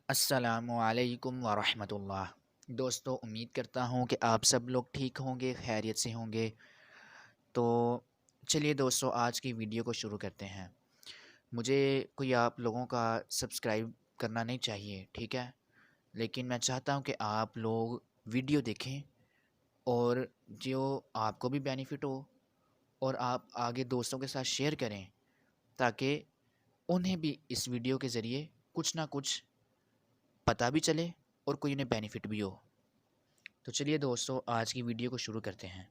السلام علیکم ورحمۃ اللہ۔ دوستو، امید کرتا ہوں کہ آپ سب لوگ ٹھیک ہوں گے، خیریت سے ہوں گے۔ تو چلیے دوستو، آج کی ویڈیو کو شروع کرتے ہیں۔ مجھے کوئی آپ لوگوں کا سبسکرائب کرنا نہیں چاہیے، ٹھیک ہے، لیکن میں چاہتا ہوں کہ آپ لوگ ویڈیو دیکھیں اور جو آپ کو بھی بینیفٹ ہو اور آپ آگے دوستوں کے ساتھ شیئر کریں، تاکہ انہیں بھی اس ویڈیو کے ذریعے کچھ نہ کچھ پتہ بھی چلے اور کوئی انہیں بینیفٹ بھی ہو۔ تو چلیے دوستو، آج کی ویڈیو کو شروع کرتے ہیں۔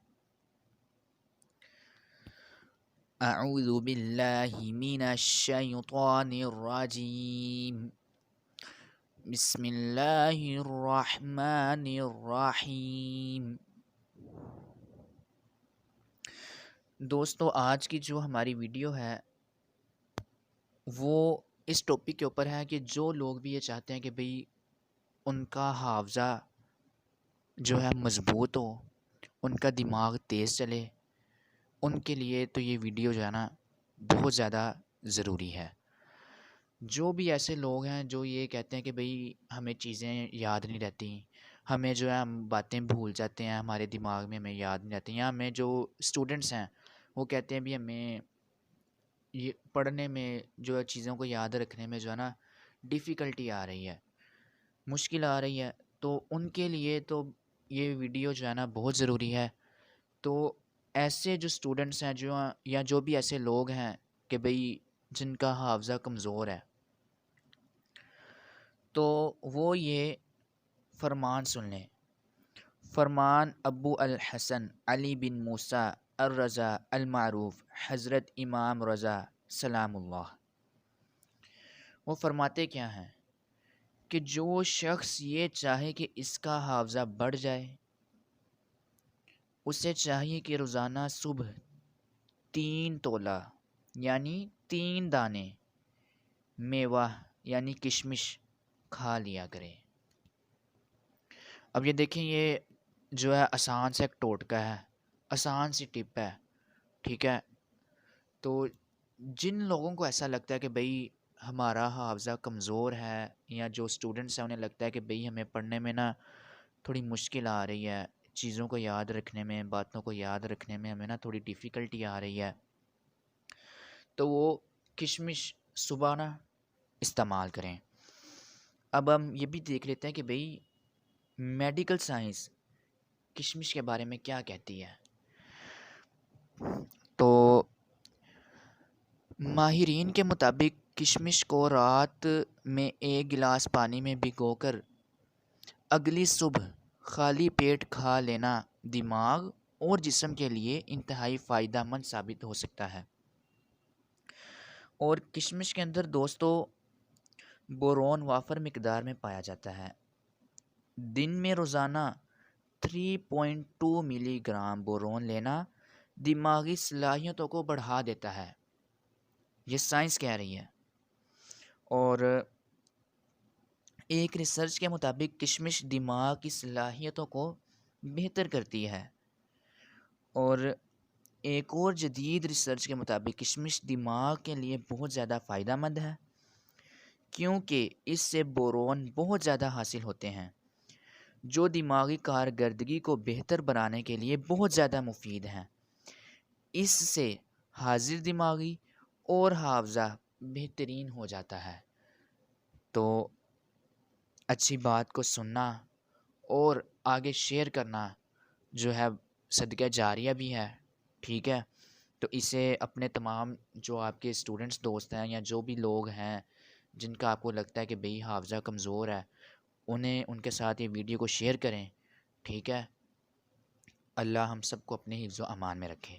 اعوذ باللہ من الشیطان الرجیم، بسم اللہ الرحمن الرحیم۔ دوستو، آج کی جو ہماری ویڈیو ہے وہ اس ٹاپک کے اوپر ہے کہ جو لوگ بھی یہ چاہتے ہیں کہ بھئی ان کا حافظہ جو ہے مضبوط ہو، ان کا دماغ تیز چلے، ان کے لیے تو یہ ویڈیو جو ہے نا بہت زیادہ ضروری ہے۔ جو بھی ایسے لوگ ہیں جو یہ کہتے ہیں کہ بھئی ہمیں چیزیں یاد نہیں رہتی، ہمیں جو ہے ہم باتیں بھول جاتے ہیں، ہمارے دماغ میں ہمیں یاد نہیں رہتی، یا ہمیں جو اسٹوڈنٹس ہیں وہ کہتے ہیں بھی ہمیں یہ پڑھنے میں جو ہے چیزوں کو یاد رکھنے میں جو ہے نا ڈیفیکلٹی آ رہی ہے، مشکل آ رہی ہے، تو ان کے لیے تو یہ ویڈیو جو ہے نا بہت ضروری ہے۔ تو ایسے جو اسٹوڈنٹس ہیں یا جو بھی ایسے لوگ ہیں کہ بھئی جن کا حافظہ کمزور ہے، تو وہ یہ فرمان سن لیں۔ فرمان ابو الحسن علی بن موسیٰ الرضا المعروف حضرت امام رضا سلام اللہ، وہ فرماتے کیا ہیں کہ جو شخص یہ چاہے کہ اس کا حافظہ بڑھ جائے، اسے چاہیے کہ روزانہ صبح 3 تولہ یعنی 3 دانے میوہ یعنی کشمش کھا لیا کرے۔ اب یہ دیکھیں، یہ جو ہے آسان سے ایک ٹوٹکا ہے، آسان سی ٹپ ہے، ٹھیک ہے۔ تو جن لوگوں کو ایسا لگتا ہے کہ بھئی ہمارا حافظہ کمزور ہے، یا جو اسٹوڈنٹس ہیں انہیں لگتا ہے کہ بھئی ہمیں پڑھنے میں نا تھوڑی مشکل آ رہی ہے، چیزوں کو یاد رکھنے میں، باتوں کو یاد رکھنے میں ہمیں نا تھوڑی ڈیفیکلٹی آ رہی ہے، تو وہ کشمش صبح نا استعمال کریں۔ اب ہم یہ بھی دیکھ لیتے ہیں کہ بھئی میڈیکل سائنس کشمش کے بارے میں کیا کہتی ہے۔ تو ماہرین کے مطابق کشمش کو رات میں 1 گلاس پانی میں بھگو کر اگلی صبح خالی پیٹ کھا لینا دماغ اور جسم کے لیے انتہائی فائدہ مند ثابت ہو سکتا ہے۔ اور کشمش کے اندر دوستو بورون وافر مقدار میں پایا جاتا ہے۔ دن میں روزانہ 3.2 ملی گرام بورون لینا دماغی صلاحیتوں کو بڑھا دیتا ہے، یہ سائنس کہہ رہی ہے۔ اور ایک ریسرچ کے مطابق کشمش دماغ کی صلاحیتوں کو بہتر کرتی ہے، اور ایک اور جدید ریسرچ کے مطابق کشمش دماغ کے لیے بہت زیادہ فائدہ مند ہے، کیونکہ اس سے بورون بہت زیادہ حاصل ہوتے ہیں، جو دماغی کارکردگی کو بہتر بنانے کے لیے بہت زیادہ مفید ہیں۔ اس سے حاضر دماغی اور حافظہ بہترین ہو جاتا ہے۔ تو اچھی بات کو سننا اور آگے شیئر کرنا جو ہے صدقہ جاریہ بھی ہے، ٹھیک ہے۔ تو اسے اپنے تمام جو آپ کے اسٹوڈنٹس دوست ہیں یا جو بھی لوگ ہیں جن کا آپ کو لگتا ہے کہ بھئی حافظہ کمزور ہے، انہیں ان کے ساتھ یہ ویڈیو کو شیئر کریں، ٹھیک ہے۔ اللہ ہم سب کو اپنے حفظ و امان میں رکھے۔